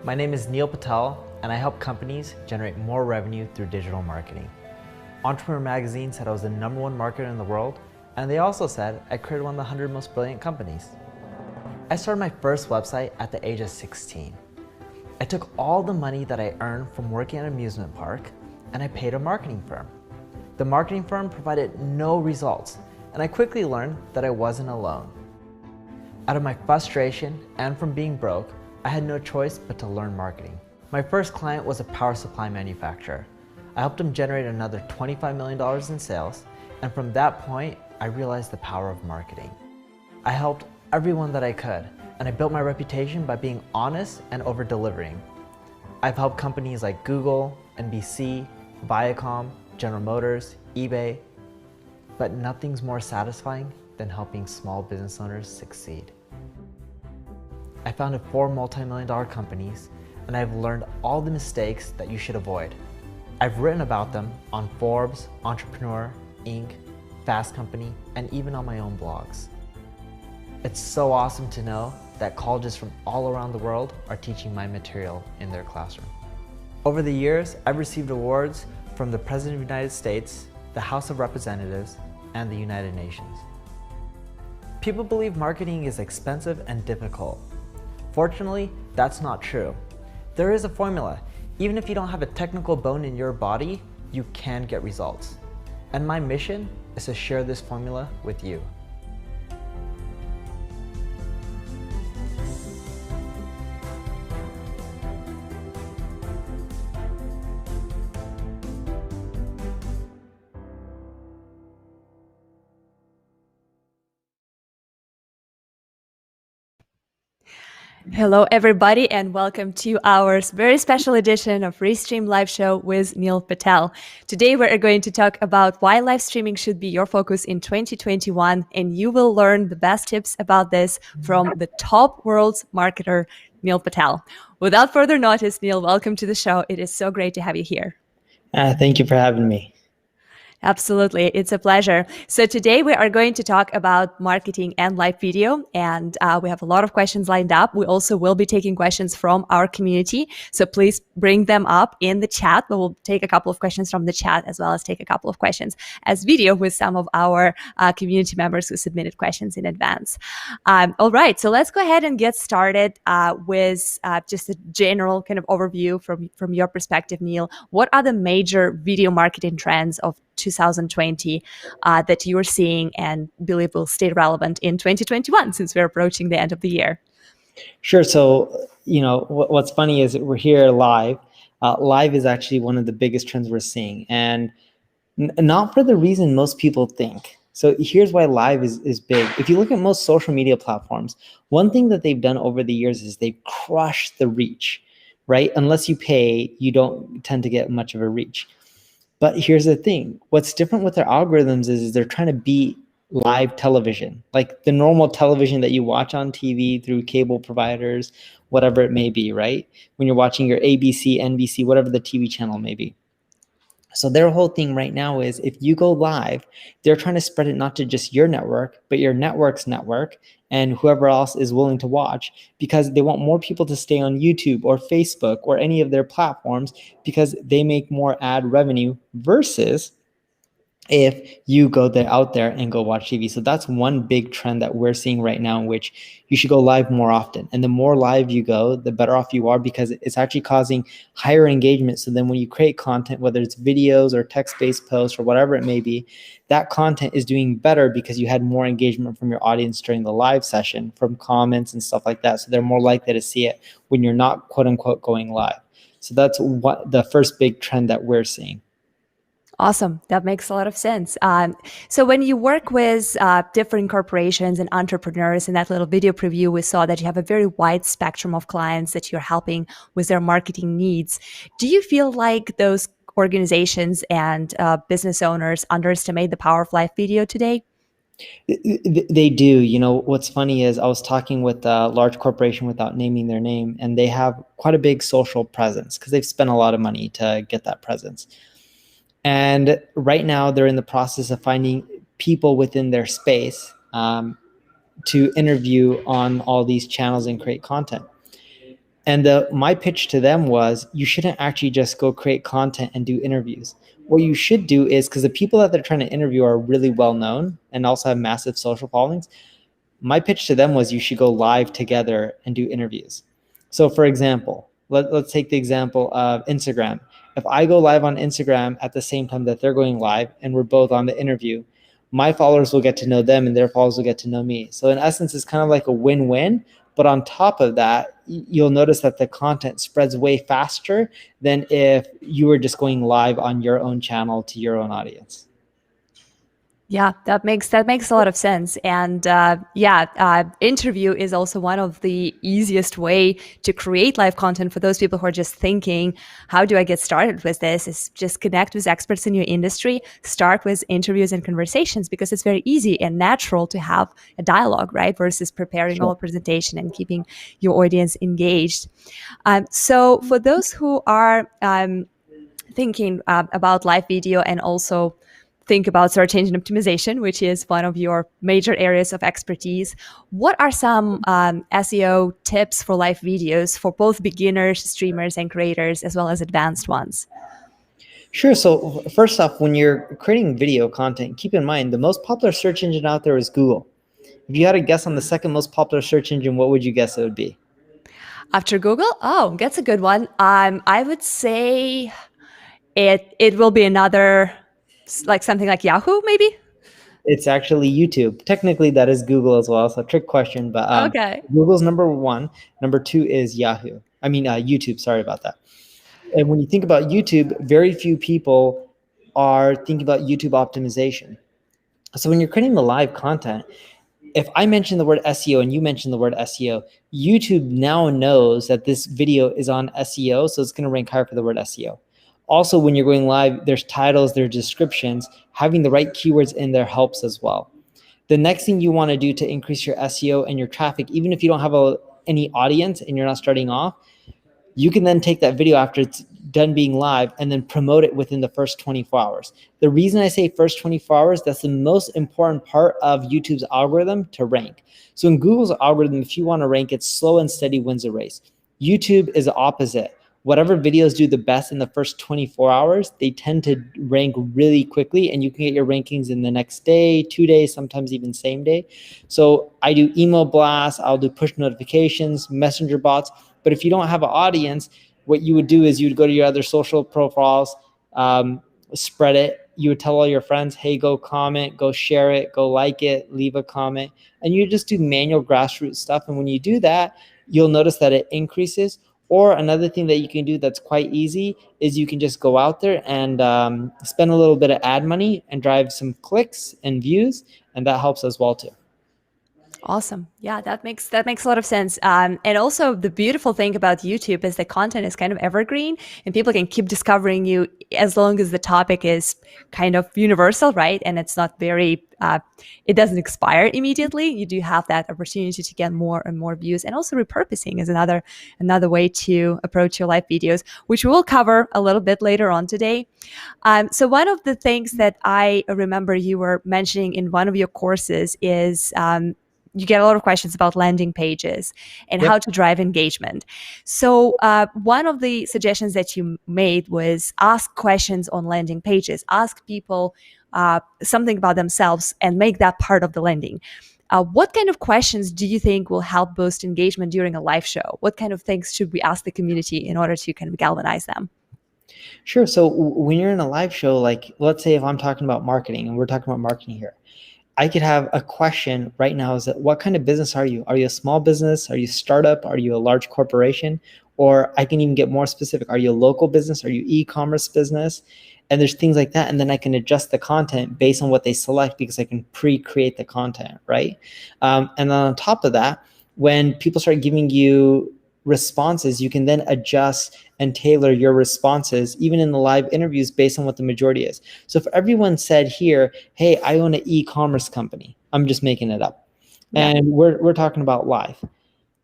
My name is Neil Patel, and I help companies generate more revenue through digital marketing. Entrepreneur Magazine said I was the #1 marketer in the world, and they also said I created one of the 100 most brilliant companies. I started my first website at the age of 16. I took all the money that I earned from working at an amusement park, and I paid a marketing firm. The marketing firm provided no results, and I quickly learned that I wasn't alone. Out of my frustration and from being broke, I had no choice but to learn marketing. My first client was a power supply manufacturer. I helped them generate another $25 million in sales, and from that point, I realized the power of marketing. I helped everyone that I could, and I built my reputation by being honest and over-delivering. I've helped companies like Google, NBC, Viacom, General Motors, eBay, but nothing's more satisfying than helping small business owners succeed. I founded 4 multi-million-dollar companies, and I've learned all the mistakes that you should avoid. I've written about them on Forbes, Entrepreneur, Inc., Fast Company, and even on my own blogs. It's so awesome to know that colleges from all around the world are teaching my material in their classroom. Over the years, I've received awards from the President of the United States, the House of Representatives, and the United Nations. People believe marketing is expensive and difficult. Fortunately, that's not true. There is a formula. Even if you don't have a technical bone in your body, you can get results. And my mission is to share this formula with you. Hello, everybody, and welcome to our very special edition of Restream Live Show with Neil Patel. Today, we're going to talk about why live streaming should be your focus in 2021, and you will learn the best tips about this from the top world's marketer, Neil Patel. Without further notice, Neil, welcome to the show. It is so great to have you here. Thank you for having me. Absolutely. It's a pleasure. So today we are going to talk about marketing and live video, and we have a lot of questions lined up. We also will be taking questions from our community. So please bring them up in the chat. We will take a couple of questions from the chat as well as take a couple of questions as video with some of our community members who submitted questions in advance. All right. So let's go ahead and get started with just a general kind of overview from your perspective, Neil. What are the major video marketing trends of 2020 that you're seeing and believe will stay relevant in 2021 since we're approaching the end of the year? Sure. So, what's funny is that we're here live. Live is actually one of the biggest trends we're seeing, and not for the reason most people think. So here's why live is big. If you look at most social media platforms, one thing that they've done over the years is they've crushed the reach, right? Unless you pay, you don't tend to get much of a reach. But here's the thing. What's different with their algorithms is they're trying to beat live television, like the normal television that you watch on TV through cable providers, whatever it may be, right? When you're watching your ABC, NBC, whatever the TV channel may be. So their whole thing right now is if you go live, they're trying to spread it not to just your network, but your network's network and whoever else is willing to watch, because they want more people to stay on YouTube or Facebook or any of their platforms because they make more ad revenue versus if you go out there and go watch TV. So that's one big trend that we're seeing right now, in which you should go live more often. And the more live you go, the better off you are, because it's actually causing higher engagement. So then when you create content, whether it's videos or text-based posts or whatever it may be, that content is doing better because you had more engagement from your audience during the live session, from comments and stuff like that. So they're more likely to see it when you're not, quote unquote, going live. So that's what the first big trend that we're seeing. Awesome. That makes a lot of sense. So when you work with different corporations and entrepreneurs, in that little video preview, we saw that you have a very wide spectrum of clients that you're helping with their marketing needs. Do you feel like those organizations and business owners underestimate the power of live video today? They do. What's funny is I was talking with a large corporation without naming their name, and they have quite a big social presence because they've spent a lot of money to get that presence. And right now they're in the process of finding people within their space to interview on all these channels and create content. And my pitch to them was, you shouldn't actually just go create content and do interviews. What you should do is, because the people that they're trying to interview are really well known and also have massive social followings, my pitch to them was, you should go live together and do interviews. So for example, let's take the example of Instagram. If I go live on Instagram at the same time that they're going live and we're both on the interview, my followers will get to know them and their followers will get to know me. So in essence, it's kind of like a win-win. But on top of that, you'll notice that the content spreads way faster than if you were just going live on your own channel to your own audience. Yeah, that makes a lot of sense. And interview is also one of the easiest way to create live content for those people who are just thinking, how do I get started with this? Is just connect with experts in your industry, start with interviews and conversations, because it's very easy and natural to have a dialogue, right? Versus preparing all a presentation and keeping your audience engaged. So for those who are thinking about live video and also think about search engine optimization, which is one of your major areas of expertise, what are some SEO tips for live videos for both beginners, streamers, and creators, as well as advanced ones? Sure. So first off, when you're creating video content, keep in mind the most popular search engine out there is Google. If you had to guess on the second most popular search engine, what would you guess it would be? After Google? Oh, that's a good one. I would say it will be another, like something like Yahoo, maybe? It's actually YouTube. Technically, that is Google as well. So trick question, but Okay. Google's number one. Number two is YouTube. Sorry about that. And when you think about YouTube, very few people are thinking about YouTube optimization. So when you're creating the live content, if I mention the word SEO and you mention the word SEO, YouTube now knows that this video is on SEO, so it's going to rank higher for the word SEO. Also, when you're going live, there's titles, there's descriptions. Having the right keywords in there helps as well. The next thing you want to do to increase your SEO and your traffic, even if you don't have any audience and you're not starting off, you can then take that video after it's done being live and then promote it within the first 24 hours. The reason I say first 24 hours, that's the most important part of YouTube's algorithm to rank. So in Google's algorithm, if you want to rank, it's slow and steady wins a race. YouTube is the opposite. Whatever videos do the best in the first 24 hours, they tend to rank really quickly, and you can get your rankings in the next day, 2 days, sometimes even same day. So I do email blasts, I'll do push notifications, messenger bots. But if you don't have an audience, what you would do is you would go to your other social profiles, spread it. You would tell all your friends, hey, go comment, go share it, go like it, leave a comment. And you just do manual grassroots stuff. And when you do that, you'll notice that it increases. Or another thing that you can do that's quite easy is you can just go out there and spend a little bit of ad money and drive some clicks and views. And that helps as well too. Awesome. Yeah, that makes a lot of sense. And also the beautiful thing about YouTube is the content is kind of evergreen and people can keep discovering you as long as the topic is kind of universal, right? And it's not very, it doesn't expire immediately. You do have that opportunity to get more and more views. And also repurposing is another way to approach your live videos, which we'll cover a little bit later on today. So one of the things that I remember you were mentioning in one of your courses is, you get a lot of questions about landing pages and how to drive engagement. So one of the suggestions that you made was ask questions on landing pages. Ask people something about themselves and make that part of the landing. What kind of questions do you think will help boost engagement during a live show? What kind of things should we ask the community in order to kind of galvanize them? Sure. So when you're in a live show, like let's say if I'm talking about marketing and we're talking about marketing here, I could have a question right now is that what kind of business are you? Are you a small business? Are you a startup? Are you a large corporation? Or I can even get more specific. Are you a local business? Are you e-commerce business? And there's things like that. And then I can adjust the content based on what they select because I can pre-create the content, right? And then on top of that, when people start giving you responses, you can then adjust and tailor your responses, even in the live interviews, based on what the majority is. So if everyone said here, hey, I own an e-commerce company, I'm just making it up. Yeah. And we're talking about live.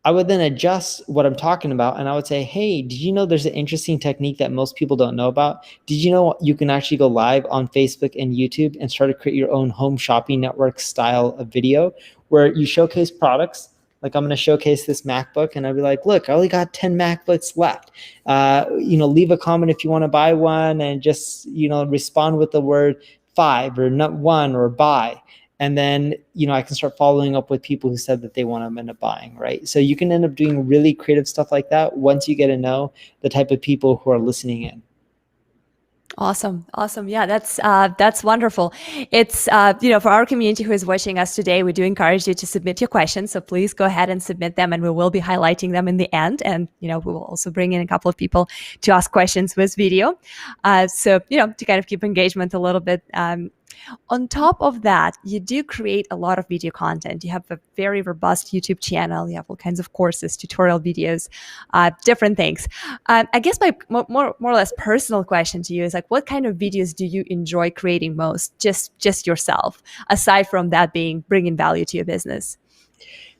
I would then adjust what I'm talking about and I would say, hey, did you know there's an interesting technique that most people don't know about? Did you know you can actually go live on Facebook and YouTube and start to create your own home shopping network style of video where you showcase products Like I'm going to showcase this MacBook and I'll be like, look, I only got 10 MacBooks left. Leave a comment if you want to buy one, and just, respond with the word 5 or not 1 or buy. And then, I can start following up with people who said that they want to end up buying, right? So you can end up doing really creative stuff like that once you get to know the type of people who are listening in. Awesome. Yeah, that's wonderful. It's for our community who is watching us today, we do encourage you to submit your questions. So please go ahead and submit them, and we will be highlighting them in the end. And we will also bring in a couple of people to ask questions with video. So to kind of keep engagement a little bit. On top of that, you do create a lot of video content. You have a very robust YouTube channel. You have all kinds of courses, tutorial videos, different things. I guess my more or less personal question to you is like, what kind of videos do you enjoy creating most? Just yourself, aside from that being bringing value to your business.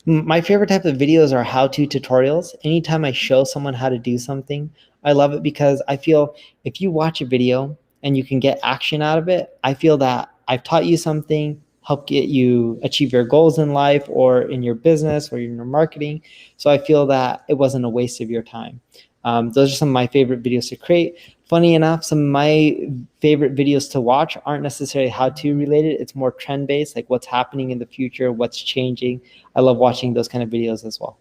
My favorite type of videos are how-to tutorials. Anytime I show someone how to do something, I love it, because I feel if you watch a video and you can get action out of it, I feel that I've taught you something, help get you achieve your goals in life or in your business or in your marketing. So I feel that it wasn't a waste of your time. Those are some of my favorite videos to create. Funny enough, some of my favorite videos to watch aren't necessarily how-to related. It's more trend-based, like what's happening in the future, what's changing. I love watching those kind of videos as well.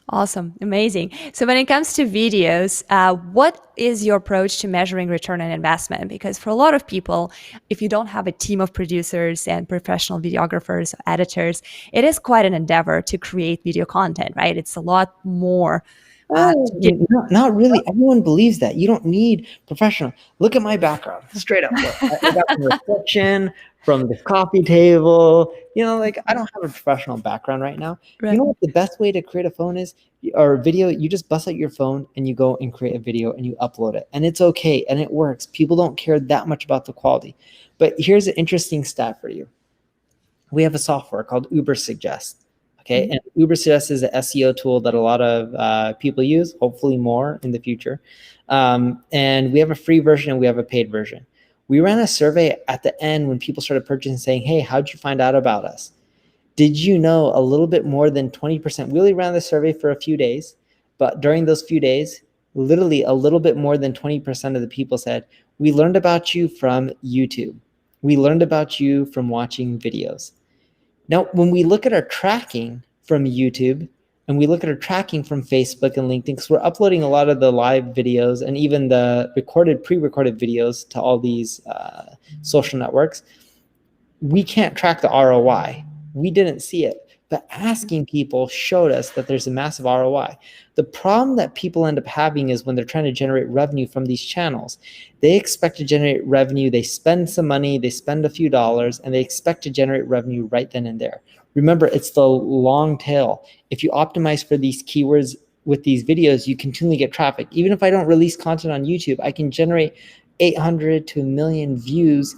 Awesome. Amazing. So when it comes to videos, what is your approach to measuring return on investment? Because for a lot of people, if you don't have a team of producers and professional videographers, editors, it is quite an endeavor to create video content, right? It's a lot more. Not really. Everyone believes that. You don't need professional. Look at my background. Straight up. Look, I got some reflection from the coffee table. I don't have a professional background right now. Right. You know what the best way to create a phone is, or a video? You just bust out your phone and you go and create a video and you upload it. And it's okay. And it works. People don't care that much about the quality. But here's an interesting stat for you. We have a software called Uber Suggest. Okay, and Uber Suggest is an SEO tool that a lot of people use, hopefully more in the future. And we have a free version and we have a paid version. We ran a survey at the end when people started purchasing, saying, hey, how'd you find out about us? Did you know a little bit more than 20%? We only ran the survey for a few days, but during those few days, literally a little bit more than 20% of the people said, we learned about you from YouTube. We learned about you from watching videos. Now, when we look at our tracking from YouTube and we look at our tracking from Facebook and LinkedIn, because we're uploading a lot of the live videos and even the pre-recorded videos to all these social networks, we can't track the ROI. We didn't see it. But asking people showed us that there's a massive ROI. The problem that people end up having is when they're trying to generate revenue from these channels, they expect to generate revenue, they spend some money, they spend a few dollars, and they expect to generate revenue right then and there. Remember, it's the long tail. If you optimize for these keywords with these videos, you continually get traffic. Even if I don't release content on YouTube, I can generate 800 to 1 million views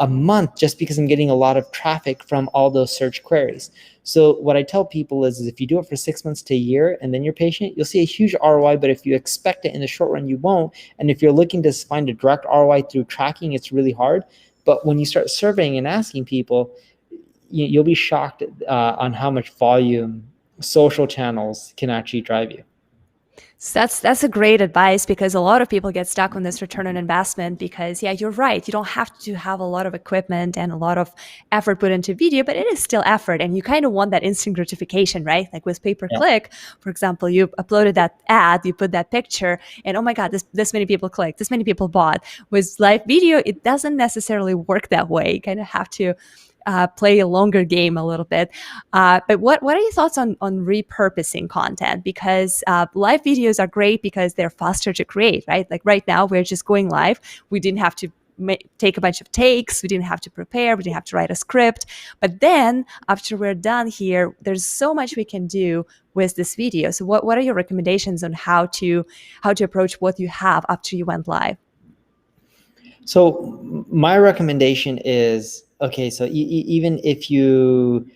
a month just because I'm getting a lot of traffic from all those search queries. So what I tell people is if you do it for 6 months to a year and then you're patient, you'll see a huge ROI. But if you expect it in the short run, you won't. And if you're looking to find a direct ROI through tracking, it's really hard. But when you start surveying and asking people, you'll be shocked on how much volume social channels can actually drive you. So that's a great advice, because a lot of people get stuck on this return on investment because, yeah, you're right. You don't have to have a lot of equipment and a lot of effort put into video, but it is still effort. And you kind of want that instant gratification, right? Like with pay-per-click, for example, you uploaded that ad, you put that picture, and oh my God, this many people clicked, this many people bought. With live video, it doesn't necessarily work that way. You kind of have to play a longer game a little bit. But what are your thoughts on repurposing content? Because live videos are great because they're faster to create, right? Like right now, we're just going live. We didn't have to take a bunch of takes. We didn't have to prepare. We didn't have to write a script. But then after we're done here, there's so much we can do with this video. So what are your recommendations on how to approach what you have after you went live? So my recommendation is, okay, so even if you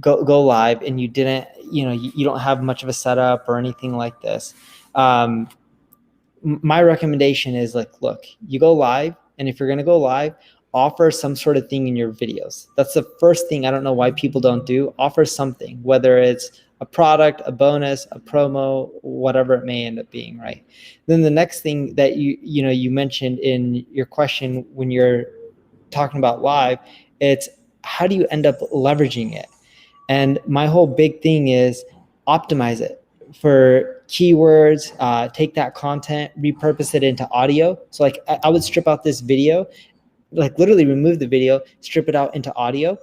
go live and you didn't, you don't have much of a setup or anything like this, my recommendation is like, look, you go live, and if you're going to go live, offer some sort of thing in your videos. That's the first thing I don't know why people don't do. Offer something, whether it's a product, a bonus, a promo, whatever it may end up being, right? Then the next thing that you mentioned in your question when you're talking about live, it's how do you end up leveraging it? And my whole big thing is optimize it for keywords, take that content, repurpose it into audio. So like I would strip out this video, like literally remove the video, strip it out into audio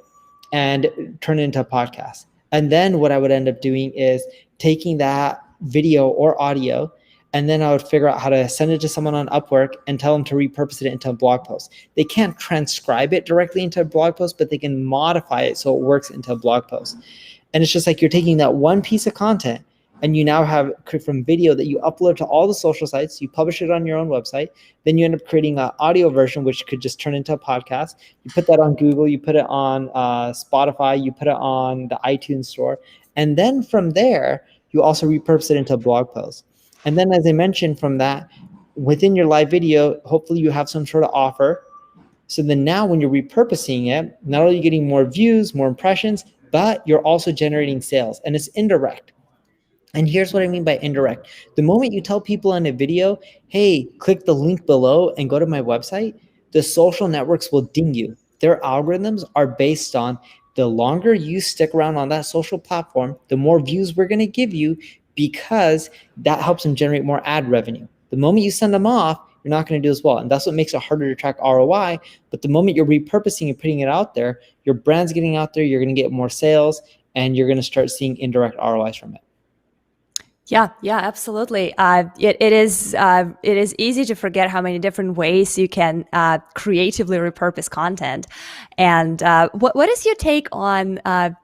and turn it into a podcast. And then what I would end up doing is taking that video or audio, and then I would figure out how to send it to someone on Upwork and tell them to repurpose it into a blog post. They can't transcribe it directly into a blog post, but they can modify it so it works into a blog post. And it's just like you're taking that one piece of content and you now have from video that you upload to all the social sites, you publish it on your own website, then you end up creating an audio version, which could just turn into a podcast. You put that on Google, you put it on Spotify, you put it on the iTunes store. And then from there, you also repurpose it into a blog post. And then as I mentioned from that, within your live video, hopefully you have some sort of offer. So then now when you're repurposing it, not only are you getting more views, more impressions, but you're also generating sales, and it's indirect. And here's what I mean by indirect. The moment you tell people in a video, hey, click the link below and go to my website, the social networks will ding you. Their algorithms are based on the longer you stick around on that social platform, the more views we're going to give you, because that helps them generate more ad revenue. The moment you send them off, you're not going to do as well. And that's what makes it harder to track ROI. But the moment you're repurposing and putting it out there, your brand's getting out there, you're going to get more sales, and you're going to start seeing indirect ROIs from it. Yeah, absolutely. It is easy to forget how many different ways you can creatively repurpose content. And what is your take on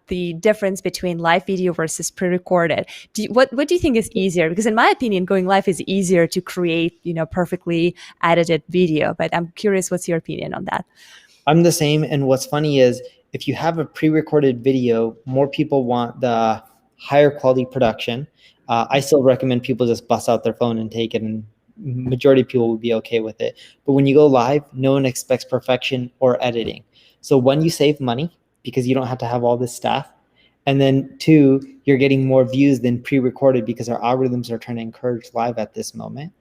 the difference between live video versus pre-recorded? What do you think is easier? Because in my opinion, going live is easier to create, perfectly edited video. But I'm curious, what's your opinion on that? I'm the same. And what's funny is if you have a pre-recorded video, more people want the higher quality production. I still recommend people just bust out their phone and take it, and majority of people will be okay with it. But when you go live, no one expects perfection or editing. So one, you save money because you don't have to have all this staff. And then two, you're getting more views than pre-recorded because our algorithms are trying to encourage live at this moment.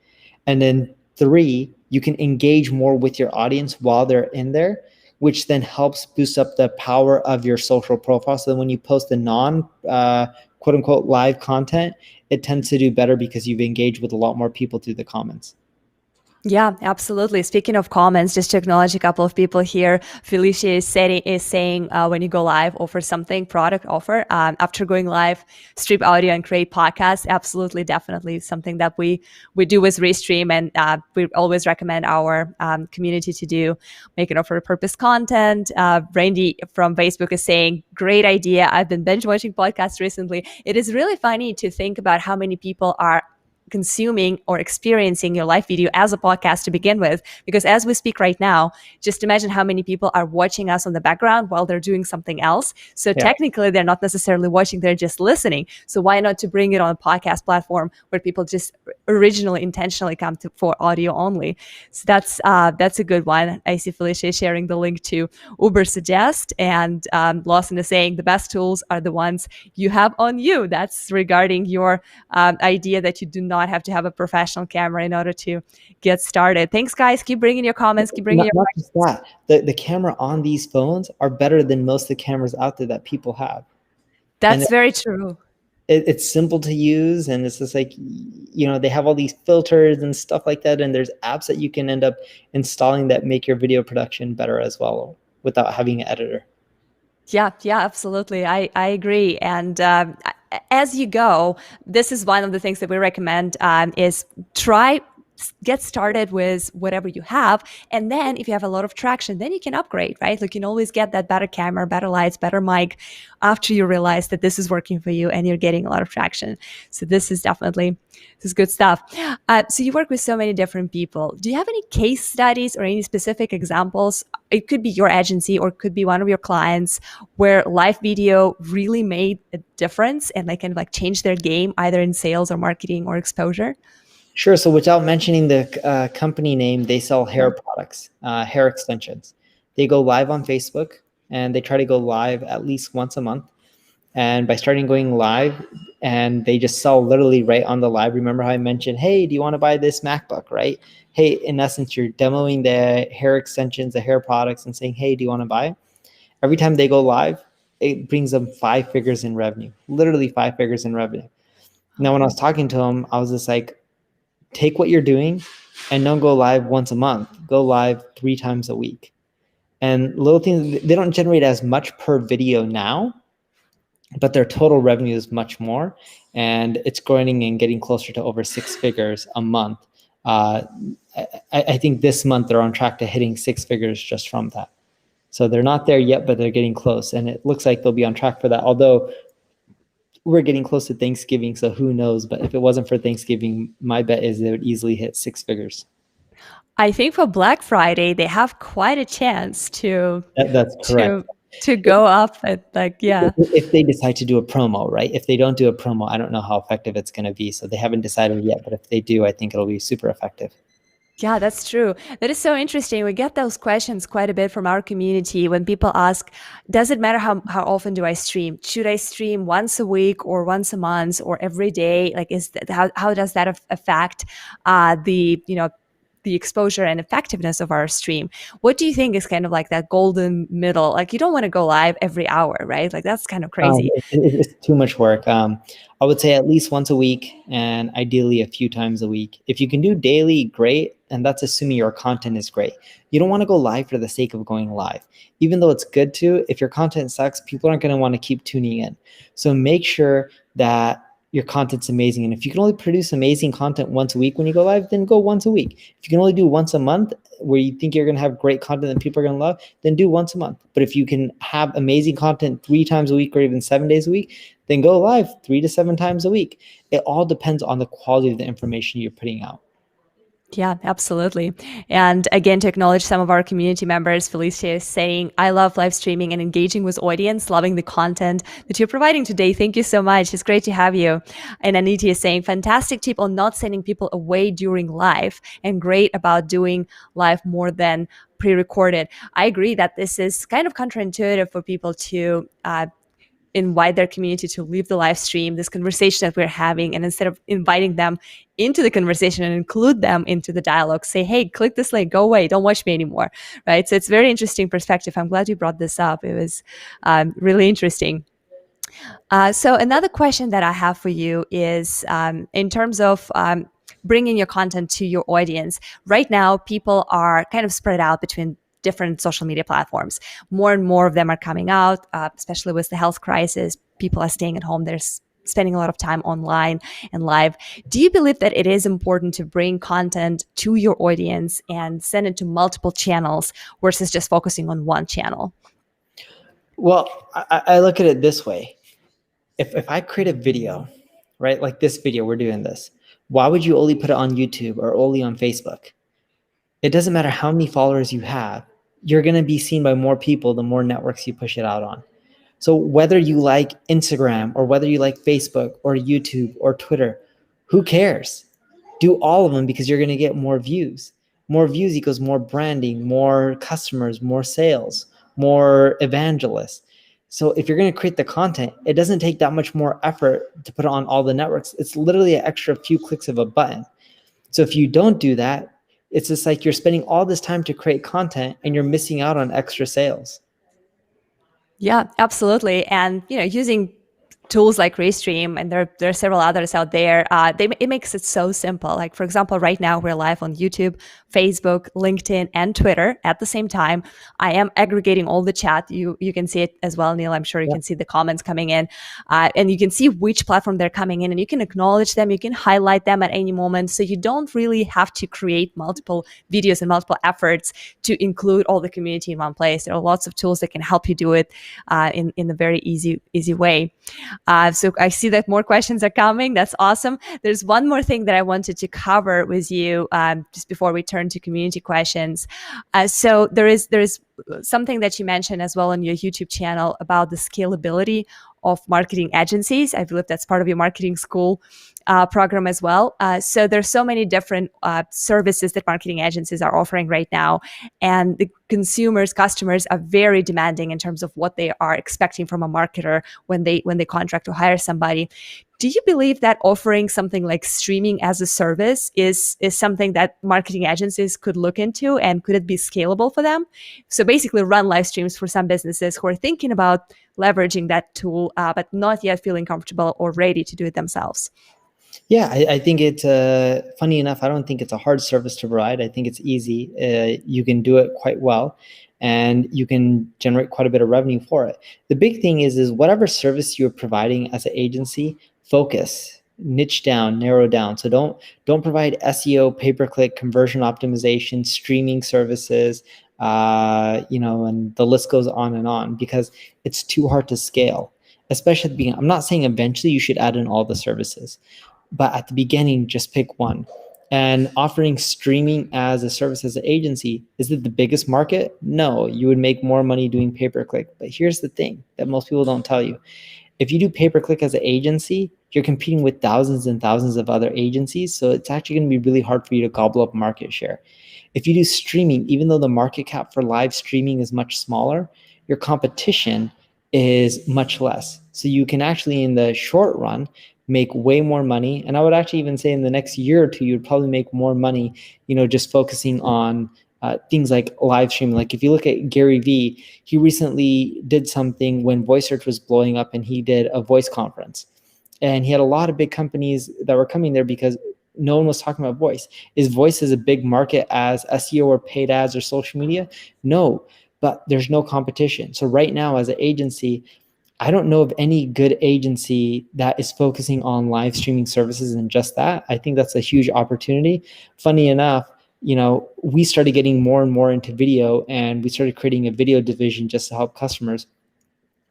And then three, you can engage more with your audience while they're in there, which then helps boost up the power of your social profile. So then when you post the non quote unquote live content, it tends to do better because you've engaged with a lot more people through the comments. Yeah, absolutely. Speaking of comments, just to acknowledge a couple of people here, Felicia is saying when you go live, offer something, product offer. After going live, strip audio and create podcasts. Absolutely, definitely something that we do with Restream, and we always recommend our community to do. Make it offer purpose content. Randy from Facebook is saying, great idea. I've been binge watching podcasts recently. It is really funny to think about how many people are consuming or experiencing your live video as a podcast to begin with, because as we speak right now, just imagine how many people are watching us on the background while they're doing something else. So technically they're not necessarily watching, they're just listening. So why not to bring it on a podcast platform where people just originally intentionally come for audio only? So that's a good one. I see Felicia sharing the link to Uber Suggest, and Lawson is saying the best tools are the ones you have on you. That's regarding your idea that you do not have to have a professional camera in order to get started. Thanks, guys. Keep bringing your comments. Keep bringing not just that. The camera on these phones are better than most of the cameras out there that people have. That's very true. It's simple to use, and it's just like, they have all these filters and stuff like that, and there's apps that you can end up installing that make your video production better as well without having an editor. Yeah, absolutely. I agree. And as you go, this is one of the things that we recommend is get started with whatever you have. And then if you have a lot of traction, then you can upgrade, right? Like you can always get that better camera, better lights, better mic after you realize that this is working for you and you're getting a lot of traction. So this is good stuff. So you work with so many different people. Do you have any case studies or any specific examples? It could be your agency or it could be one of your clients where live video really made a difference and they can change their game either in sales or marketing or exposure? Sure. So without mentioning the company name, they sell hair products, hair extensions. They go live on Facebook, and they try to go live at least once a month. And by starting going live, and they just sell literally right on the live. Remember how I mentioned, hey, do you want to buy this MacBook, right? Hey, in essence, you're demoing the hair extensions, the hair products, and saying, hey, do you want to buy it? Every time they go live, it brings them 5 figures in revenue, literally 5 figures in revenue. Now, when I was talking to them, I was just like, take what you're doing and don't go live once a month. Go live 3 times a week. And little things, they don't generate as much per video now, but their total revenue is much more. And it's growing and getting closer to over 6 figures a month. I think this month they're on track to hitting 6 figures just from that. So they're not there yet, but they're getting close. And it looks like they'll be on track for that. Although we're getting close to Thanksgiving, so who knows? But if it wasn't for Thanksgiving, my bet is they would easily hit 6 figures. I think for Black Friday, they have quite a chance That's correct. to go up at yeah. If they decide to do a promo, right? If they don't do a promo, I don't know how effective it's going to be. So they haven't decided yet. But if they do, I think it'll be super effective. Yeah, that's true. That is so interesting. We get those questions quite a bit from our community when people ask, does it matter how often do I stream? Should I stream once a week or once a month or every day? Like, how does that affect the exposure and effectiveness of our stream? What do you think is kind of like that golden middle? Like, you don't want to go live every hour, right? Like, that's kind of crazy. It's too much work. I would say at least once a week, and ideally a few times a week. If you can do daily, great. And that's assuming your content is great. You don't want to go live for the sake of going live. Even though it's good to, if your content sucks, people aren't going to want to keep tuning in. So make sure that your content's amazing. And if you can only produce amazing content once a week when you go live, then go once a week. If you can only do once a month where you think you're going to have great content that people are going to love, then do once a month. But if you can have amazing content 3 times a week or even 7 days a week, then go live 3 to 7 times a week. It all depends on the quality of the information you're putting out. Yeah, absolutely. And again, to acknowledge some of our community members, Felicia is saying, I love live streaming and engaging with audience, loving the content that you're providing today. Thank you so much. It's great to have you. And Anita is saying, fantastic tip on not sending people away during live and great about doing live more than pre-recorded. I agree that this is kind of counterintuitive for people to invite their community to leave the live stream, this conversation that we're having, and instead of inviting them into the conversation and include them into the dialogue, say, hey, click this link, go away, don't watch me anymore, right? So it's a very interesting perspective. I'm glad you brought this up. It was really interesting. So another question that I have for you is in terms of bringing your content to your audience. Right now, people are kind of spread out between different social media platforms. More and more of them are coming out, especially with the health crisis. People are staying at home. They're spending a lot of time online and live. Do you believe that it is important to bring content to your audience and send it to multiple channels versus just focusing on one channel? Well, I look at it this way. If I create a video, right, like this video, we're doing this, why would you only put it on YouTube or only on Facebook? It doesn't matter how many followers you have. You're going to be seen by more people the more networks you push it out on. So whether you like Instagram or whether you like Facebook or YouTube or Twitter, who cares? Do all of them because you're going to get more views. More views equals more branding, more customers, more sales, more evangelists. So if you're going to create the content, it doesn't take that much more effort to put it on all the networks. It's literally an extra few clicks of a button. So if you don't do that, it's just like you're spending all this time to create content and you're missing out on extra sales. Yeah, absolutely. And using tools like Restream, and there are several others out there, it makes it so simple. Like, for example, right now we're live on YouTube, Facebook, LinkedIn, and Twitter at the same time. I am aggregating all the chat. You can see it as well, Neil. I'm sure you can see the comments coming in, and you can see which platform they're coming in, and you can acknowledge them. You can highlight them at any moment, so you don't really have to create multiple videos and multiple efforts to include all the community in one place. There are lots of tools that can help you do it in a very easy way. So I see that more questions are coming. That's awesome. There's one more thing that I wanted to cover with you just before we turn to community questions. So there is something that you mentioned as well on your YouTube channel about the scalability of marketing agencies. I believe that's part of your marketing school program as well. So there's so many different services that marketing agencies are offering right now, and the customers are very demanding in terms of what they are expecting from a marketer when they contract to hire somebody. Do you believe that offering something like streaming as a service is something that marketing agencies could look into, and could it be scalable for them? So basically run live streams for some businesses who are thinking about leveraging that tool, but not yet feeling comfortable or ready to do it themselves. Yeah, I think it's funny enough. I don't think it's a hard service to provide. I think it's easy. You can do it quite well, and you can generate quite a bit of revenue for it. The big thing is whatever service you're providing as an agency, focus, niche down, narrow down. So don't provide SEO, pay-per-click, conversion optimization, streaming services, and the list goes on, because it's too hard to scale, especially at the beginning. I'm not saying eventually you should add in all the services, but at the beginning, just pick one. And offering streaming as a service as an agency, is it the biggest market? No, you would make more money doing pay-per-click. But here's the thing that most people don't tell you. If you do pay-per-click as an agency, you're competing with thousands and thousands of other agencies. So it's actually going to be really hard for you to gobble up market share. If you do streaming, even though the market cap for live streaming is much smaller, your competition is much less. So you can actually, in the short run, make way more money. And I would actually even say in the next year or two, you'd probably make more money, just focusing on things like live streaming. Like if you look at Gary Vee, he recently did something when voice search was blowing up, and he did a voice conference. And he had a lot of big companies that were coming there because no one was talking about voice. Is voice as a big market as SEO or paid ads or social media? No, but there's no competition. So right now as an agency, I don't know of any good agency that is focusing on live streaming services and just that. I think that's a huge opportunity. Funny enough, we started getting more and more into video, and we started creating a video division just to help customers.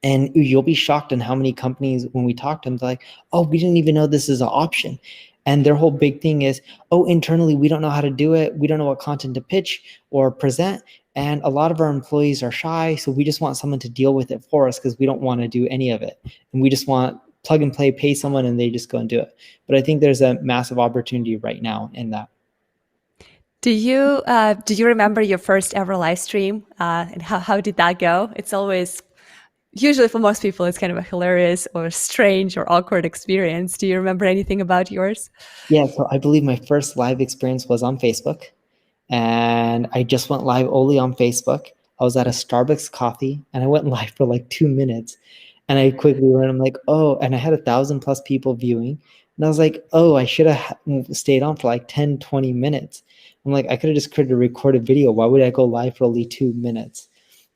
And you'll be shocked on how many companies, when we talk to them, they're like, oh, we didn't even know this is an option. And their whole big thing is, oh, internally, we don't know how to do it. We don't know what content to pitch or present. And a lot of our employees are shy. So we just want someone to deal with it for us, because we don't want to do any of it. And we just want plug and play, pay someone, and they just go and do it. But I think there's a massive opportunity right now in that. Do you remember your first ever live stream, and how did that go? It's always, usually for most people, it's kind of a hilarious or strange or awkward experience. Do you remember anything about yours? Yeah, so I believe my first live experience was on Facebook, and I just went live only on Facebook. I was at a Starbucks coffee, and I went live for like 2 minutes, and I quickly learned, I'm like, oh, and I had 1,000+ people viewing, and I was like, oh, I should have stayed on for like 10, 20 minutes. I'm like, I could have just created a recorded video. Why would I go live for only 2 minutes?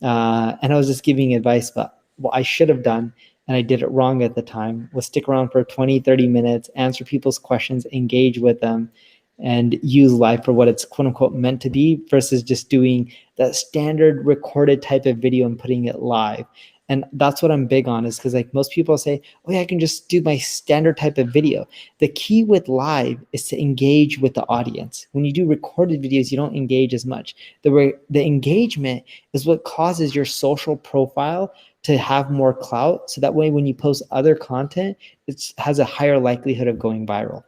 And I was just giving advice, but what I should have done, and I did it wrong at the time, was stick around for 20, 30 minutes, answer people's questions, engage with them, and use live for what it's quote unquote meant to be, versus just doing that standard recorded type of video and putting it live. And that's what I'm big on, is because like most people say, oh yeah, I can just do my standard type of video. The key with live is to engage with the audience. When you do recorded videos, you don't engage as much. The engagement is what causes your social profile to have more clout. So that way, when you post other content, it has a higher likelihood of going viral.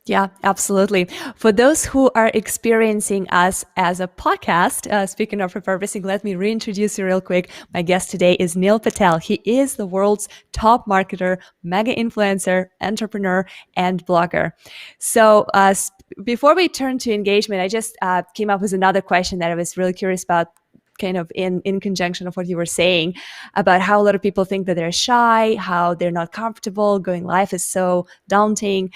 Yeah, absolutely. For those who are experiencing us as a podcast, speaking of repurposing, let me reintroduce you real quick. My guest today is Neil Patel. He is the world's top marketer, mega influencer, entrepreneur, and blogger. So before we turn to engagement, I just came up with another question that I was really curious about, kind of in conjunction of what you were saying about how a lot of people think that they're shy, how they're not comfortable, going live is so daunting.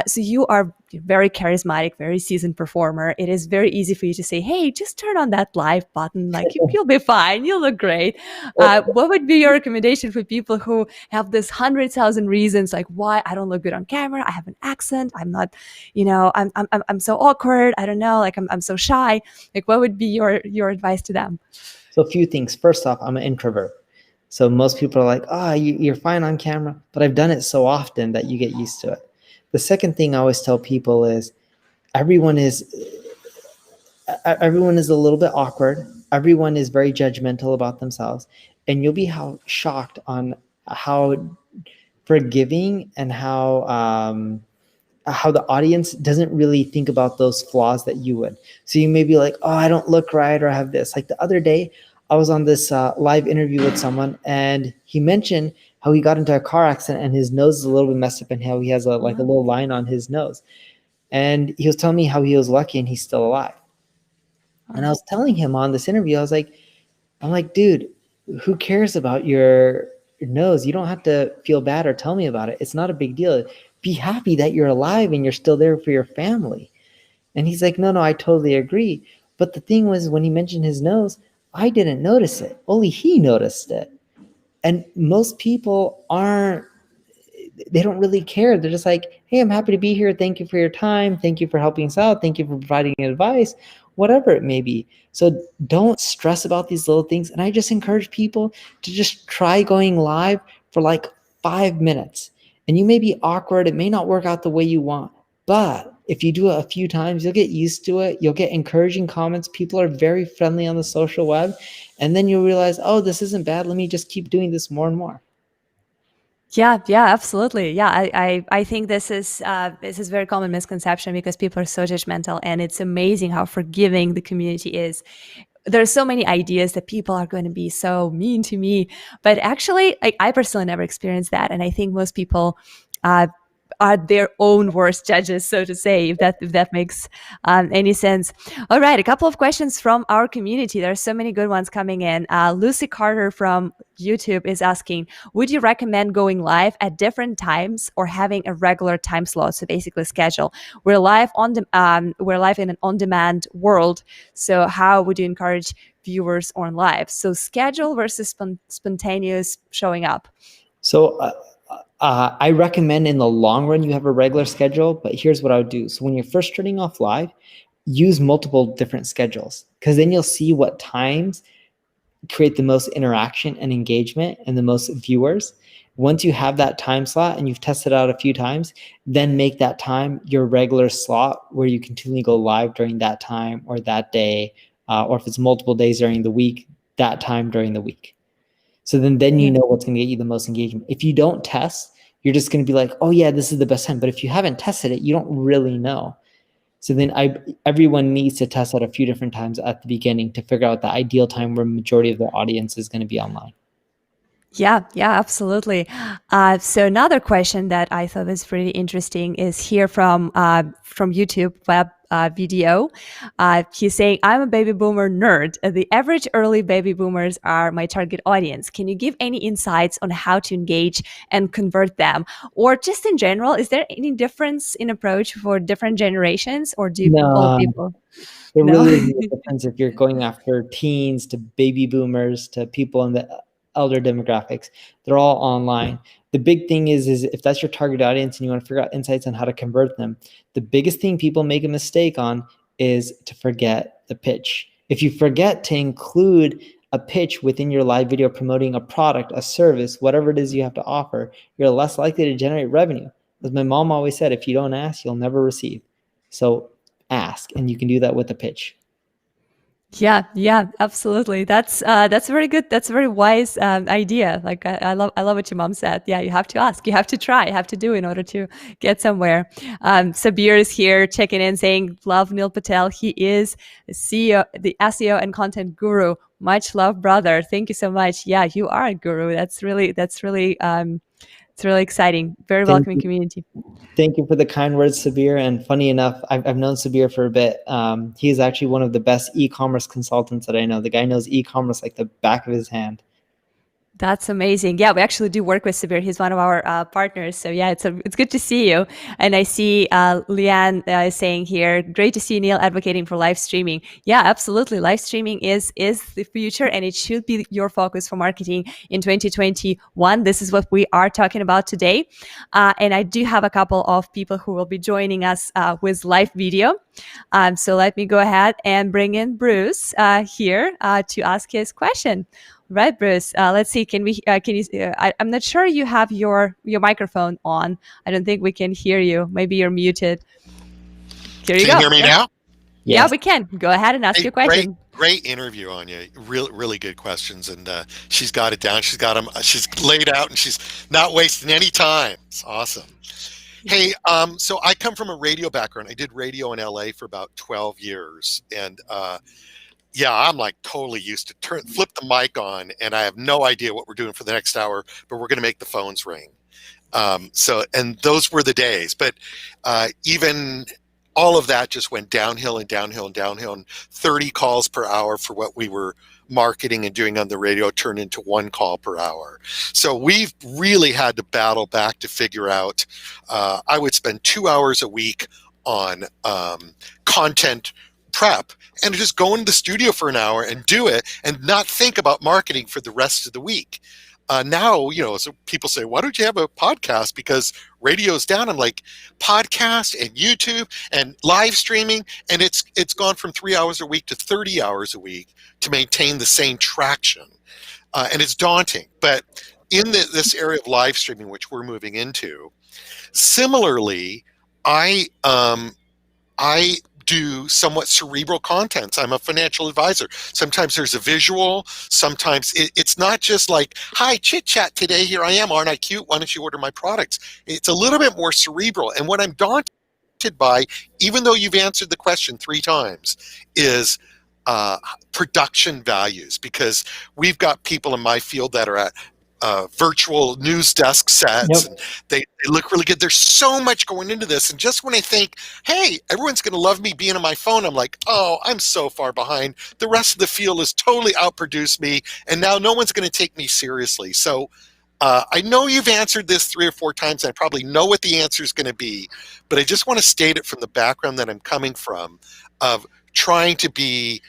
So you are very charismatic, very seasoned performer. It is very easy for you to say, hey, just turn on that live button. Like you'll be fine. You'll look great. What would be your recommendation for people who have this 100,000 reasons, like why I don't look good on camera? I have an accent. I'm not, I'm so awkward. I don't know. Like I'm so shy. Like what would be your advice to them? So a few things. First off, I'm an introvert. So most people are like, oh, you're fine on camera, but I've done it so often that you get used to it. The second thing I always tell people is everyone is a little bit awkward. Everyone is very judgmental about themselves. And you'll be shocked on how forgiving and how the audience doesn't really think about those flaws that you would. So you may be like, oh, I don't look right, or I have this. Like the other day, I was on this live interview with someone, and he mentioned how he got into a car accident and his nose is a little bit messed up, and how he has a little line on his nose. And he was telling me how he was lucky and he's still alive. And I was telling him on this interview, I'm like, dude, who cares about your nose? You don't have to feel bad or tell me about it. It's not a big deal. Be happy that you're alive and you're still there for your family. And he's like, no, I totally agree. But the thing was, when he mentioned his nose, I didn't notice it. Only he noticed it. And most people they don't really care. They're just like, hey, I'm happy to be here. Thank you for your time. Thank you for helping us out. Thank you for providing advice, whatever it may be. So don't stress about these little things. And I just encourage people to just try going live for like 5 minutes. And you may be awkward. It may not work out the way you want. But if you do it a few times, you'll get used to it. You'll get encouraging comments. People are very friendly on the social web. And then you'll realize, oh, this isn't bad. Let me just keep doing this more and more. Yeah, absolutely. Yeah, I think this is very common misconception because people are so judgmental, and it's amazing how forgiving the community is. There's so many ideas that people are going to be so mean to me, but actually, I personally never experienced that, and I think most people are their own worst judges, so to say, if that makes any sense. All right, a couple of questions from our community. There are so many good ones coming in. Lucy Carter from YouTube is asking, would you recommend going live at different times or having a regular time slot? So basically schedule. We're live in an on-demand world. So how would you encourage viewers on live? So schedule versus spontaneous showing up. So I recommend in the long run you have a regular schedule, but here's what I would do. So when you're first starting off live, use multiple different schedules, because then you'll see what times create the most interaction and engagement and the most viewers. Once you have that time slot and you've tested out a few times, then make that time your regular slot where you continually go live during that time or that day, or if it's multiple days during the week, that time during the week. So then you know what's going to get you the most engagement. If you don't test, you're just going to be like, oh yeah, this is the best time. But if you haven't tested it, you don't really know. So then everyone needs to test out a few different times at the beginning to figure out the ideal time where majority of their audience is going to be online. Yeah, absolutely. So another question that I thought was pretty interesting is here from YouTube web video. He's saying, I'm a baby boomer nerd. The average early baby boomers are my target audience. Can you give any insights on how to engage and convert them? Or just in general, is there any difference in approach for different generations, or do all people? There really is no difference if you're going after teens to baby boomers to people in the elder demographics. They're all online. The big thing is if that's your target audience and you want to figure out insights on how to convert them, the biggest thing people make a mistake on is to forget the pitch. If you forget to include a pitch within your live video promoting a product, a service, whatever it is you have to offer, you're less likely to generate revenue. As my mom always said, if you don't ask, you'll never receive. So ask, and you can do that with a pitch. Yeah, absolutely. That's very good. That's a very wise idea. Like I love what your mom said. Yeah, you have to ask, you have to try, you have to do in order to get somewhere. Sabir is here checking in, saying, "Love Neil Patel. He is the CEO, the SEO and content guru. Much love, brother. Thank you so much. Yeah, you are a guru. It's really exciting. Very welcoming community." Thank you for the kind words, Sabir. And funny enough, I've known Sabir for a bit. He is actually one of the best e-commerce consultants that I know. The guy knows e-commerce like the back of his hand. That's amazing. Yeah, we actually do work with Sabir. He's one of our partners. So yeah, it's good to see you. And I see Leanne is saying here, great to see Neil advocating for live streaming. Yeah, absolutely. Live streaming is the future, and it should be your focus for marketing in 2021. This is what we are talking about today. And I do have a couple of people who will be joining us with live video. So let me go ahead and bring in Bruce here to ask his question. Right, Bruce. Let's see. Can you? I'm not sure you have your microphone on. I don't think we can hear you. Maybe you're muted. Here you go. Can you hear me now? Yeah, we can. Go ahead and ask your question. great interview, Anya. Really good questions, and she's got it down. She's got them. She's laid out, and she's not wasting any time. It's awesome. Hey, so I come from a radio background. I did radio in LA for about 12 years, and yeah, I'm like totally used to flip the mic on, and I have no idea what we're doing for the next hour, but we're going to make the phones ring. And those were the days, but even all of that just went downhill and downhill and downhill, and 30 calls per hour for what we were marketing and doing on the radio turned into 1 call per hour. So we've really had to battle back to figure out, I would spend 2 hours a week on content prep and just go into the studio for an hour and do it and not think about marketing for the rest of the week. Now, so people say, why don't you have a podcast? Because radio's down. I'm like, podcast and YouTube and live streaming. And it's gone from 3 hours a week to 30 hours a week to maintain the same traction. And it's daunting. But in this area of live streaming, which we're moving into, similarly, I do somewhat cerebral contents. I'm a financial advisor. Sometimes there's a visual. Sometimes it's not just like, hi, chit chat today. Here I am. Aren't I cute? Why don't you order my products? It's a little bit more cerebral. And what I'm daunted by, even though you've answered the question 3 times, is production values, because we've got people in my field that are at virtual news desk sets. Yep. And they look really good. There's so much going into this. And just when I think, hey, everyone's going to love me being on my phone, I'm like, oh, I'm so far behind. The rest of the field has totally outproduced me. And now no one's going to take me seriously. So I know you've answered this 3 or 4 times. And I probably know what the answer is going to be. But I just want to state it from the background that I'm coming from, of trying to be,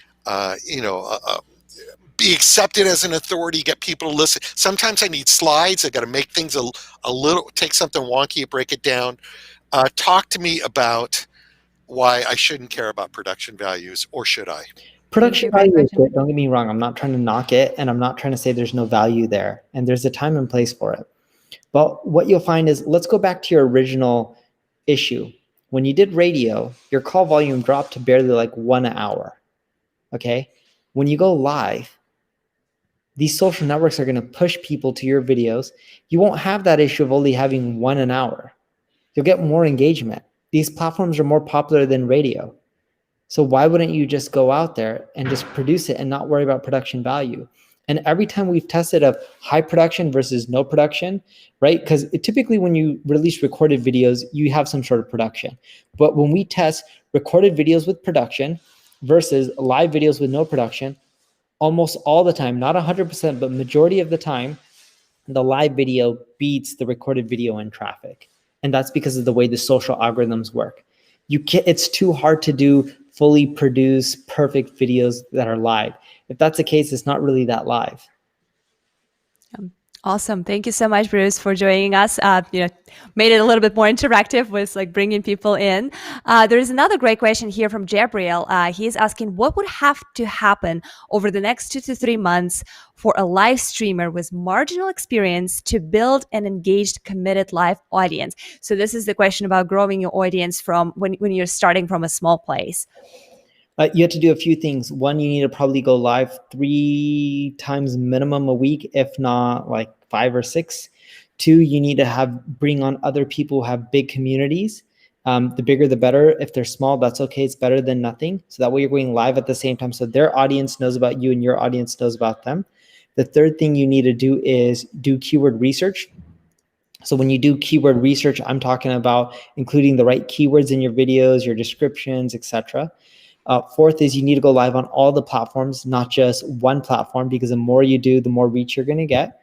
be accepted as an authority, get people to listen. Sometimes I need slides. I got to make things a little, take something wonky, break it down. Talk to me about why I shouldn't care about production values, or should I? Production value is good. Don't get me wrong. I'm not trying to knock it, and I'm not trying to say there's no value there, and there's a time and place for it. But what you'll find is, let's go back to your original issue. When you did radio, your call volume dropped to barely like 1 hour. Okay? When you go live, these social networks are going to push people to your videos. You won't have that issue of only having 1 an hour. You'll get more engagement. These platforms are more popular than radio. So why wouldn't you just go out there and just produce it and not worry about production value? And every time we've tested a high production versus no production, right? Because typically when you release recorded videos, you have some sort of production. But when we test recorded videos with production versus live videos with no production, almost all the time, not 100%, but majority of the time, the live video beats the recorded video in traffic. And that's because of the way the social algorithms work. It's too hard to do fully produced, perfect videos that are live. If that's the case, it's not really that live. Awesome. Thank you so much, Bruce, for joining us. Made it a little bit more interactive with like bringing people in. There is another great question here from Gabriel. He's asking, what would have to happen over the next 2 to 3 months for a live streamer with marginal experience to build an engaged, committed live audience? So this is the question about growing your audience from when you're starting from a small place. You have to do a few things. One, you need to probably go live 3 times minimum a week, if not like 5 or 6. 2, you need to bring on other people who have big communities. The bigger, the better. If they're small, that's okay. It's better than nothing. So that way you're going live at the same time. So their audience knows about you and your audience knows about them. The third thing you need to do is do keyword research. So when you do keyword research, I'm talking about including the right keywords in your videos, your descriptions, etc. Fourth is you need to go live on all the platforms, not just one platform, because the more you do, the more reach you're going to get.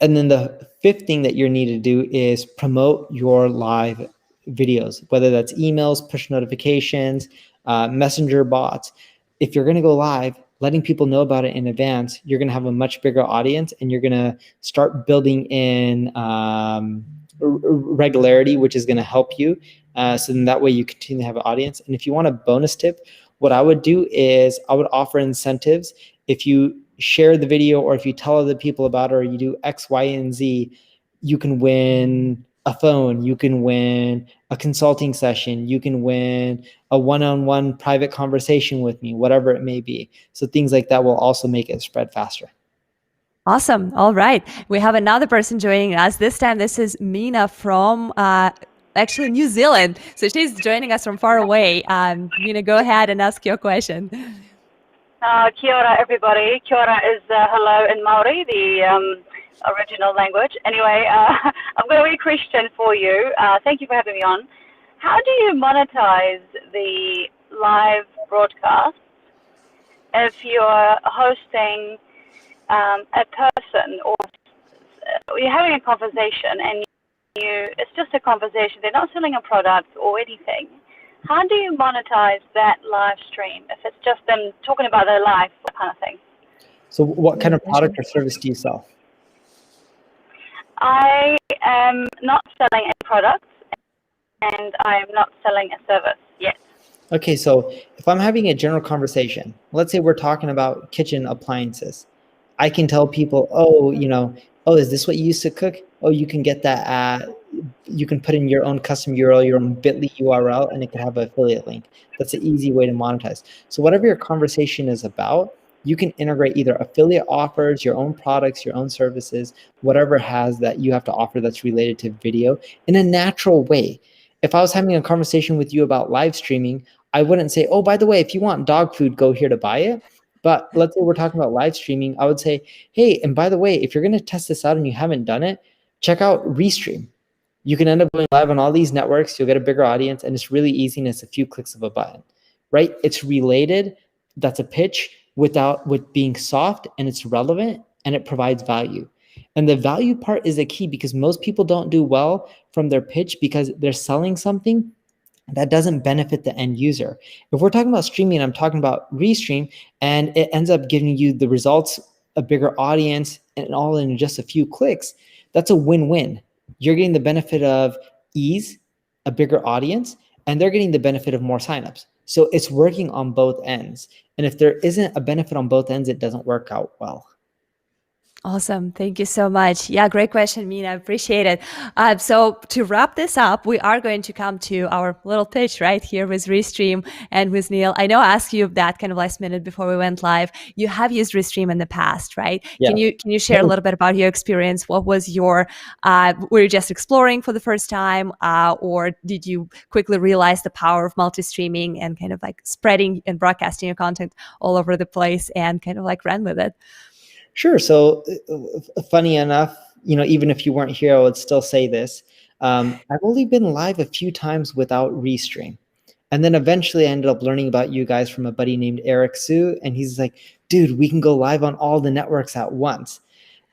And then the fifth thing that you need to do is promote your live videos, whether that's emails, push notifications, messenger bots. If you're going to go live, letting people know about it in advance, you're going to have a much bigger audience, and you're going to start building in regularity, which is going to help you. So then that way you continue to have an audience. And if you want a bonus tip, what I would do is I would offer incentives. If you share the video, or if you tell other people about it, or you do X, Y, and Z, you can win a phone, you can win a consulting session, you can win a one-on-one private conversation with me, whatever it may be. So things like that will also make it spread faster. Awesome. All right. We have another person joining us. This time, this is Mina from actually New Zealand. So she's joining us from far away. Mina, go ahead and ask your question. Kia ora, everybody. Kia ora is hello in Maori, the original language. Anyway, I've got a wee question for you. Thank you for having me on. How do you monetize the live broadcast if you're hosting a person, or you're having a conversation and it's just a conversation, they're not selling a product or anything? How do you monetize that live stream if it's just them talking about their life, that kind of thing? So what kind of product or service do you sell? I am not selling a product and I am not selling a service yet. Okay, so if I'm having a general conversation, let's say we're talking about kitchen appliances, I can tell people, oh, is this what you used to cook? Oh, you can get that you can put in your own custom URL, your own bit.ly URL, and it can have an affiliate link. That's an easy way to monetize. So whatever your conversation is about, you can integrate either affiliate offers, your own products, your own services, whatever has that you have to offer that's related to video in a natural way. If I was having a conversation with you about live streaming, I wouldn't say, oh, by the way, if you want dog food, go here to buy it. But let's say we're talking about live streaming, I would say, hey, and by the way, if you're going to test this out and you haven't done it, check out Restream. You can end up going live on all these networks. You'll get a bigger audience, and it's really easy, and it's a few clicks of a button, right? It's related. That's a pitch with being soft, and it's relevant, and it provides value. And the value part is the key, because most people don't do well from their pitch because they're selling something that doesn't benefit the end user. If we're talking about streaming, I'm talking about Restream, and it ends up giving you the results, a bigger audience, and all in just a few clicks. That's a win-win. You're getting the benefit of ease, a bigger audience, and they're getting the benefit of more signups. So it's working on both ends. And if there isn't a benefit on both ends, it doesn't work out well. Awesome. Thank you so much. Yeah, great question, Mina. I appreciate it. So to wrap this up, we are going to come to our little pitch right here with Restream and with Neil. I know I asked you that kind of last minute before we went live. You have used Restream in the past, right? Yeah. Can you share a little bit about your experience? What was your, were you just exploring for the first time, or did you quickly realize the power of multi-streaming and kind of like spreading and broadcasting your content all over the place and kind of like ran with it? Sure. So funny enough, even if you weren't here, I would still say this. I've only been live a few times without Restream. And then eventually I ended up learning about you guys from a buddy named Eric Su. And he's like, dude, we can go live on all the networks at once.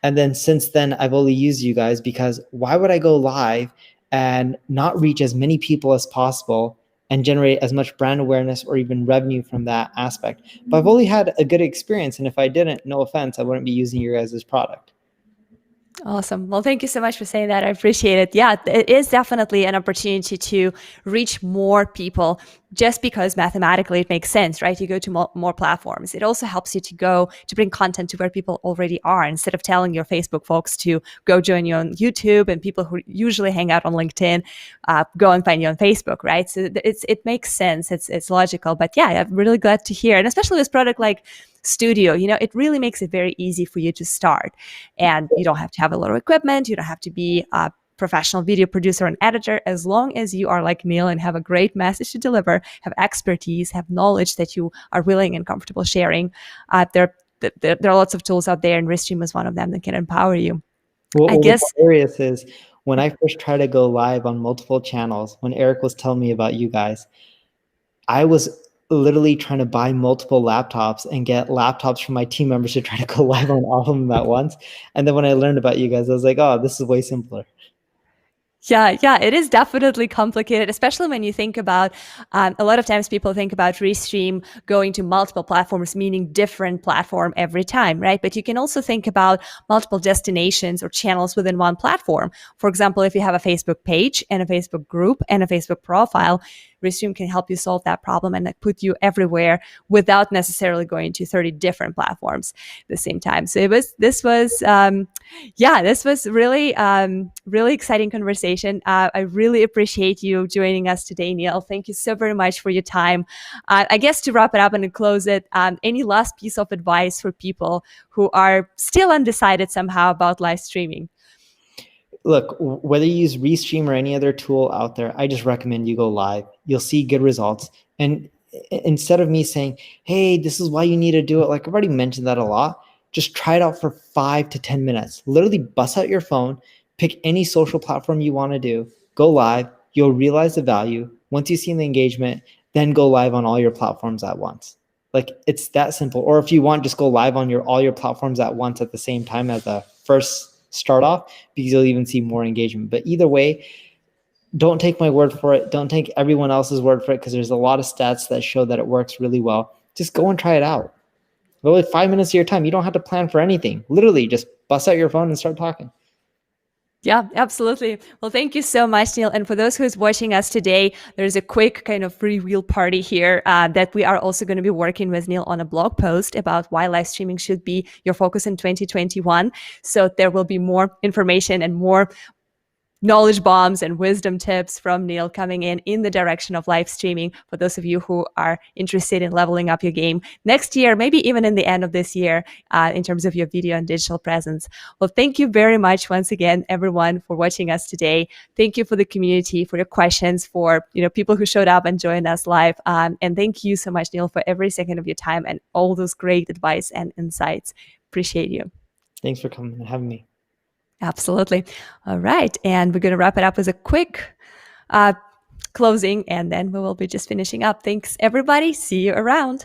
And then since then, I've only used you guys, because why would I go live and not reach as many people as possible and generate as much brand awareness or even revenue from that aspect? But I've only had a good experience. And if I didn't, no offense, I wouldn't be using your guys' product. Awesome. Well, thank you so much for saying that. I appreciate it. Yeah, it is definitely an opportunity to reach more people, just because mathematically it makes sense, right? You go to more platforms. It also helps you to bring content to where people already are, instead of telling your Facebook folks to go join you on YouTube, and people who usually hang out on LinkedIn, go and find you on Facebook, right? So it makes sense. It's logical. But yeah, I'm really glad to hear. And especially with product like Studio, it really makes it very easy for you to start. And you don't have to have a lot of equipment. You don't have to be a professional video producer and editor. As long as you are like Neil and have a great message to deliver, have expertise, have knowledge that you are willing and comfortable sharing, there are lots of tools out there, and Restream is one of them that can empower you. I guess what's hilarious is when I first tried to go live on multiple channels, when Eric was telling me about you guys, I was literally trying to buy multiple laptops and get laptops from my team members to try to go live on all of them at once. And then when I learned about you guys, I was like, oh, this is way simpler. Yeah, it is definitely complicated, especially when you think about, a lot of times people think about Restream going to multiple platforms, meaning different platform every time, right? But you can also think about multiple destinations or channels within one platform. For example, if you have a Facebook page and a Facebook group and a Facebook profile, Restream can help you solve that problem and like put you everywhere without necessarily going to 30 different platforms at the same time. So this was really, really exciting conversation. I really appreciate you joining us today, Neil. Thank you so very much for your time. I guess to wrap it up and to close it, any last piece of advice for people who are still undecided somehow about live streaming? Look, whether you use Restream or any other tool out there, I just recommend you go live. You'll see good results. And instead of me saying, hey, this is why you need to do it, like I've already mentioned that a lot, just try it out for 5 to 10 minutes. Literally bust out your phone, pick any social platform you want to do, go live. You'll realize the value. Once you see the engagement, then go live on all your platforms at once. Like it's that simple. Or if you want, just go live on all your platforms at once at the same time as the first start off, because you'll even see more engagement. But either way, don't take my word for it. Don't take everyone else's word for it, because there's a lot of stats that show that it works really well. Just go and try it out. Go with 5 minutes of your time. You don't have to plan for anything. Literally just bust out your phone and start talking. Yeah, absolutely. Well, thank you so much, Neil. And for those who's watching us today, there's a quick kind of freewheel party here that we are also going to be working with Neil on a blog post about why live streaming should be your focus in 2021. So there will be more information and more knowledge bombs and wisdom tips from Neil coming in the direction of live streaming for those of you who are interested in leveling up your game next year, maybe even in the end of this year, in terms of your video and digital presence. Well, thank you very much once again, everyone, for watching us today. Thank you for the community, for your questions, for people who showed up and joined us live. And thank you so much, Neil, for every second of your time and all those great advice and insights. Appreciate you. Thanks for coming and having me. Absolutely. All right. And we're going to wrap it up with a quick closing, and then we will be just finishing up. Thanks, everybody. See you around.